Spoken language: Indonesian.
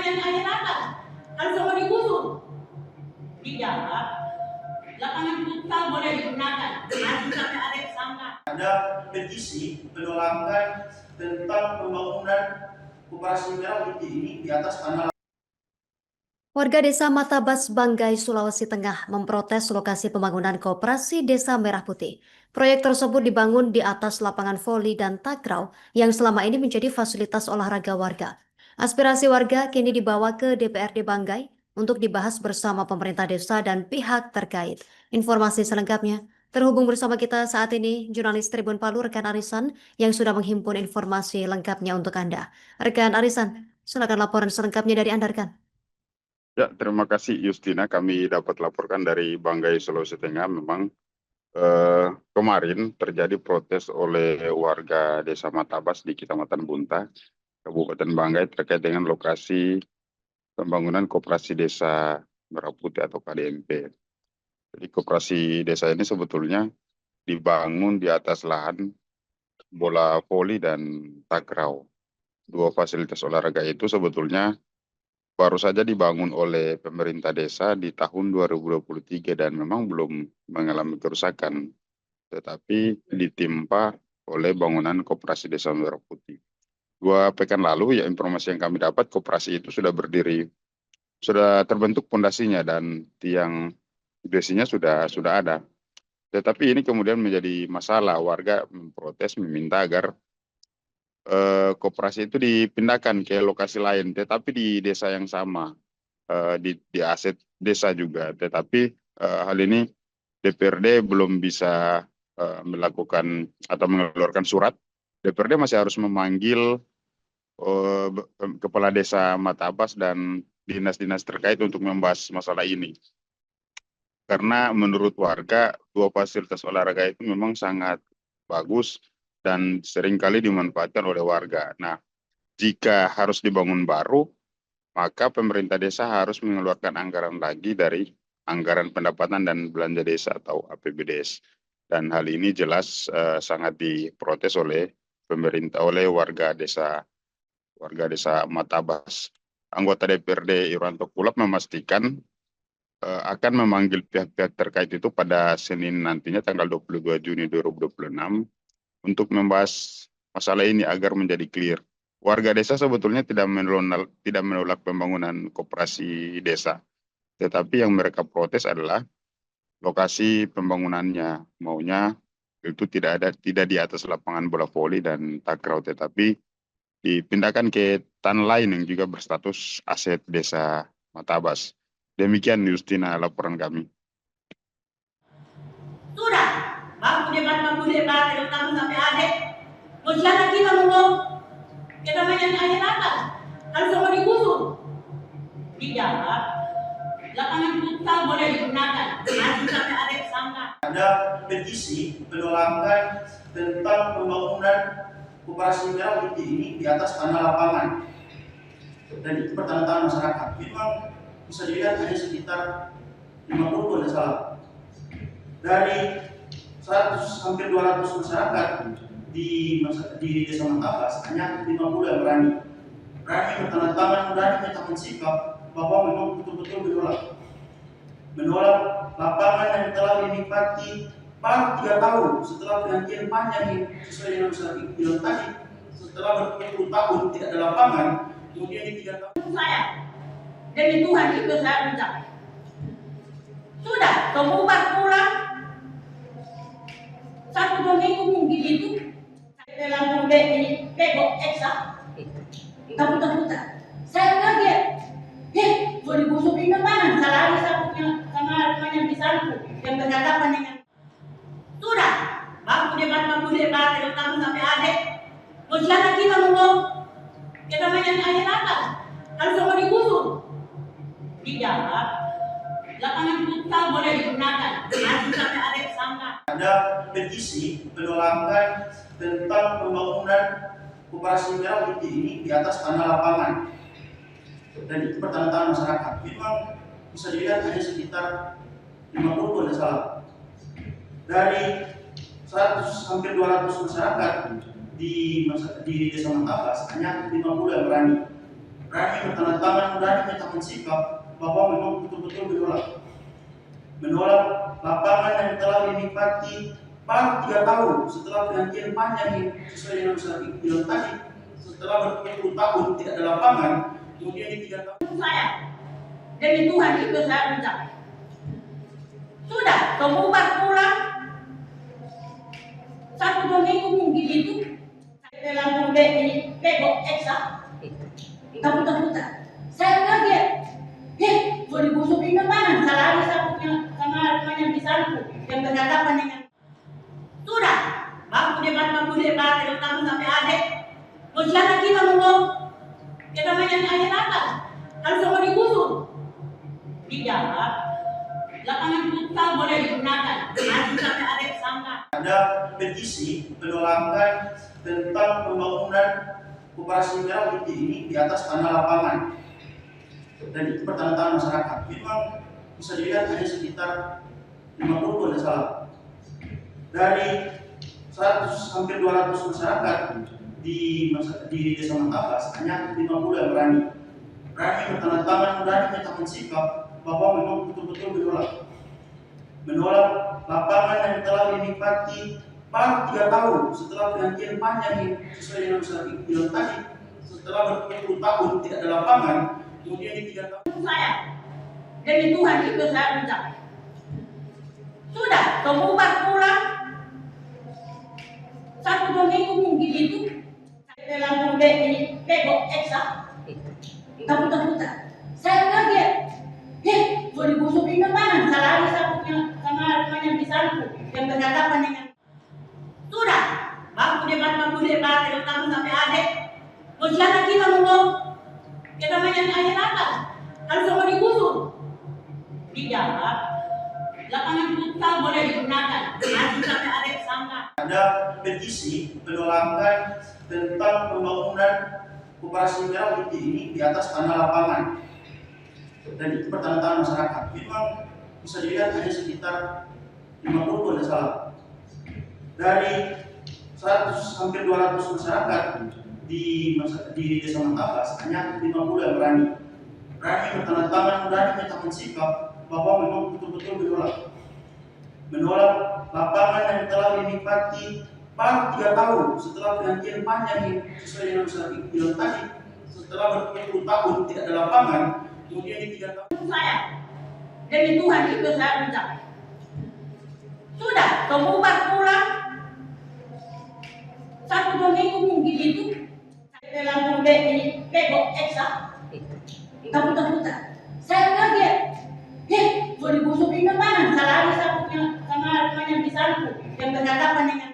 namanya air atas kalau semua digusur dijawab lapangan futsal boleh digunakan masih sampai ada sangka. Ada petisi penolakan tentang pembangunan koperasi merah putih ini di atas tanah. Warga Desa Matabas, Banggai, Sulawesi Tengah memprotes lokasi pembangunan Koperasi Desa Merah Putih. Proyek tersebut dibangun di atas lapangan voli dan takraw yang selama ini menjadi fasilitas olahraga warga. Aspirasi warga kini dibawa ke DPRD Banggai untuk dibahas bersama pemerintah desa dan pihak terkait. Informasi selengkapnya terhubung bersama kita saat ini jurnalis Tribun Palu rekan Arisan yang sudah menghimpun informasi lengkapnya untuk Anda. Rekan Arisan, silakan laporan selengkapnya dari Anda rekan. Ya, terima kasih Justina. Kami dapat laporkan dari Banggai, Sulawesi Tengah. Memang kemarin terjadi protes oleh warga Desa Matabas di Kecamatan Bunta, Kabupaten Banggai terkait dengan lokasi pembangunan Koperasi Desa Merah Putih atau KDMP. Jadi koperasi desa ini sebetulnya dibangun di atas lahan bola voli dan takraw. Dua fasilitas olahraga itu sebetulnya baru saja dibangun oleh pemerintah desa di tahun 2023 dan memang belum mengalami kerusakan, tetapi ditimpa oleh bangunan Koperasi Desa Merah Putih. 2 pekan lalu, ya informasi yang kami dapat, koperasi itu sudah berdiri, sudah terbentuk pondasinya dan tiang besinya sudah ada. Tetapi ini kemudian menjadi masalah, warga memprotes meminta agar koperasi itu dipindahkan ke lokasi lain, tetapi di desa yang sama, di aset desa juga. Tetapi hal ini DPRD belum bisa melakukan atau mengeluarkan surat. DPRD masih harus memanggil kepala desa Matabas dan dinas-dinas terkait untuk membahas masalah ini. Karena menurut warga, 2 fasilitas olahraga itu memang sangat bagus dan seringkali dimanfaatkan oleh warga. Nah, jika harus dibangun baru, maka pemerintah desa harus mengeluarkan anggaran lagi dari anggaran pendapatan dan belanja desa atau APBDes. Dan hal ini jelas sangat diprotes oleh pemerintah, oleh warga desa Matabas. Anggota DPRD Irwanto Kulap memastikan akan memanggil pihak-pihak terkait itu pada Senin nantinya tanggal 22 Juni 2026 untuk membahas masalah ini agar menjadi clear. Warga desa sebetulnya tidak menolak pembangunan koperasi desa, tetapi yang mereka protes adalah lokasi pembangunannya. Maunya itu tidak di atas lapangan bola voli dan takraw, tetapi dipindahkan ke tanah lain yang juga berstatus aset desa Matabas. Demikian Justina laporan kami. Sudah, baku debat, terutama sampai adik. Masyarakat kita ngomong, kita namanya air atas, kalau semua digusur. Dijawab, lapangan futsal boleh digunakan, masih sampai adik sangka. Ada petisi penolakan tentang pembangunan koperasi merah putih ini di atas tanah lapangan. Dan itu pertanyaan masyarakat. Memang bisa dilihat hanya sekitar 50 kalau tidak salah. Dari 100 hampir 200 masyarakat di Desa Matabas, hanya 50 yang berani bertanda tangan, berani menyatakan sikap bahwa memang betul-betul menolak lapangan yang telah dinikmati baru 3 tahun setelah penantian panjang yang sesuai dengan masyarakat bilang tadi, setelah berpuluh tahun tidak ada lapangan, kemudian di 3 tahun saya demi Tuhan itu saya minta. Sudah, bubar pulang 1-2 minggu mungkin itu dalam ini pegok eksa kita putar-putar. Saya kaget, mau dibusukin ke mana? Salah saya punya sama rumahnya bisanku yang berhadapan dengan. Sudah, baku debat, terutama sampai adik. Masyarakat kita ngomong, kita namanya air atas, kalau semua digusur. Dijawab, lapangan futsal boleh digunakan, masih sampai adik sangka. Ada petisi penolakan tentang pembangunan koperasi merah putih ini di atas tanah lapangan. Dan itu pertanyaan masyarakat. Memang bisa dilihat hanya sekitar 50 kalau tidak salah. Dari 100 hampir 200 masyarakat di Desa Matabas, hanya 50 yang berani berani bertandatangan, berani menyatakan sikap bahwa memang betul-betul menolak lapangan yang telah dinikmati baru 3 tahun setelah perjanjian panjang yang sesuai dengan masyarakat bilang tadi, setelah berpuluh tahun tidak ada lapangan, kemudian di 3 tahun saya demi Tuhan itu saya ucap sudah kebubar pulang 1-2 minggu mungkin itu saya dalam ini pegok eksa putar-putar saya kaget mau dibusuk ini mana salari saya punya sama rumahnya bisanku yang berhadapan dengan sudah baku debat terutama sampai adik Luciana kita ngomong kita main ayat atas harus mau digusur dijawab lapangan futsal boleh digunakan masih sampai adik sangka ada petisi penolakan tentang pembangunan koperasi merah putih ini di atas tanah lapangan dan itu pertanyaan masyarakat. Memang bisa dilihat hanya sekitar 50 kalau tidak salah dari 100 hampir 200 masyarakat di Desa Matabas hanya 50 yang berani bertandatangan, berani menyatakan sikap bahwa memang betul-betul menolak lapangan yang telah dinikmati baru 3 tahun setelah perjanjian panjang yang sesuai dengan masyarakat bilang tadi, setelah berpuluh tahun tidak ada lapangan, kemudian di 3 tahun saya demi Tuhan itu saya ucap sudah kebubar pulang 1-2 minggu mungkin itu saya dalam ini pegok eksa putar-putar saya kaget mau dibusuk ini mana salari saya punya sama rumahnya bisanku yang berhadapan dengan sudah baku debat terutama sampai adik Luciana kita ngomong kita main ayat atas harus mau digusur dijawab lapangan futsal boleh digunakan masih sampai adik sangka ada petisi penolakan tentang pembangunan koperasi merah putih ini di atas tanah lapangan dan itu pertanyaan masyarakat. Memang bisa dilihat hanya sekitar 50 kalau tidak salah dari 100 hampir 200 masyarakat di Desa Matabas hanya 50 yang berani bertandatangan, berani menyatakan sikap bahwa memang betul-betul menolak lapangan yang telah dinikmati baru 3 tahun setelah perjanjian panjang yang sesuai dengan masyarakat bilang tadi, setelah berpuluh tahun tidak ada lapangan, kemudian di 3 tahun saya demi Tuhan itu saya ucap sudah kebubar pulang 1-2 minggu mungkin itu saya dalam ini pegok eksa putar-putar saya kaget mau dibusuk ini mana salari saya punya sama rumahnya bisanku yang berhadapan dengan